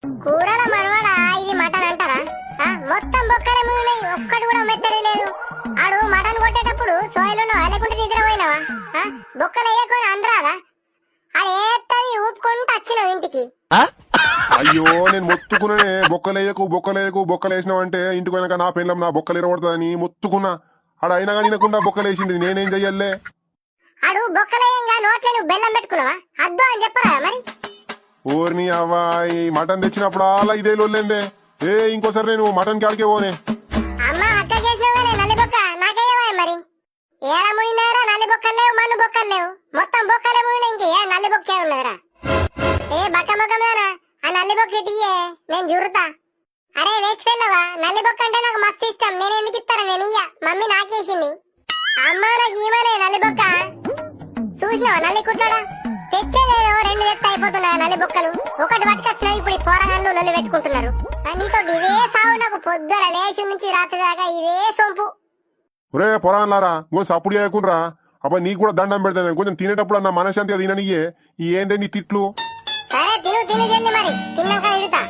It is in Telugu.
కూరల మనవాడా ఇది మటన్ అంటారా? మొత్తం బొక్కలే మునిగినాయి, ఒక్కడు కూడా మెత్తడి లేదు. ఆడు మటన్ కొట్టేటప్పుడు సోయలున్నవా లేకుంటే నిద్ర పోయినావా? బొక్కలు వేయకొని అనరాదా? ఆడేత్తది ఊపుకుంటూ వచ్చినావు ఇంటికి. అయ్యో నేను మొత్తుకున్నానే, బొక్కలేసినావు అంటే ఇంటికి పోయినాక నా పెళ్ళం నా బొక్కలు ఎరగొడతాదని మొత్తుకున్నా. ఆడ అయినా కానీ తినకుండా బొక్కలేసింది, నేనేం చెయ్యాలే? ఆడు బొక్కలేయంగా నోట్లే నువ్వు బెల్లం పెట్టుకున్నావా? అద్దు అని చెప్పరా మరి? ఊరిని అవ్వ, ఈ మటన్ తెచ్చినప్పుడు అలా ఇదే లొల్లేందే. ఇంకోసారి నేను మటన్ కాడికే పోనే. అమ్మ అక్క చేసినవేనే నల్లి బొక్క నాకేయవా మరి? ఏడ మునిందారా? నల్లి బొక్కలు లేవు, మన్ను బొక్కలు లేవు, మొత్తం బొక్కలే మునినా. ఇంకే నల్లి బొక్కే ఉన్నదరా? బక్క మొక్కమేనా ఆ నల్లి బొక్క ఇయ్యే, నేను జురుతా. అరే వేస్ట్ వెళ్ళవా, నల్లి బొక్క అంటే నాకు మస్తు ఇష్టం, నేను ఎందుకు ఇస్తారా? నేను ఇయ్య, మమ్మీ నాకేసింది. అమ్మ నాకు ఈమనే నల్లి బొక్క. చూసినావా నల్లి కుట్టాడా? తెచ్చేదేదో 2 తెత్త అయిపోతున్నాయి నల్లి బొక్కలు. ఒకటి పట్టుకొచ్చినా ఇప్పుడు ఈ పోరగాళ్ళు నల్లి పెట్టుకుంటున్నారు. నీతో ఇదే సాగు, నాకు పొద్దున లేచి నుంచి రాత్రి దాకా ఇదే సొంపు. ఒరే పొరాన్లారా, కొంచెం సప్పుడు చేయకుండా అబ్బా, నీకు కూడా దండం పెడతాను. కొంచెం తినేటప్పుడు అన్న మనశాంతిగా తిననియే. ఈ ఏందే నీ తిట్లు? సరే తిను జల్లి మరి, తిన్నాక తిడతా.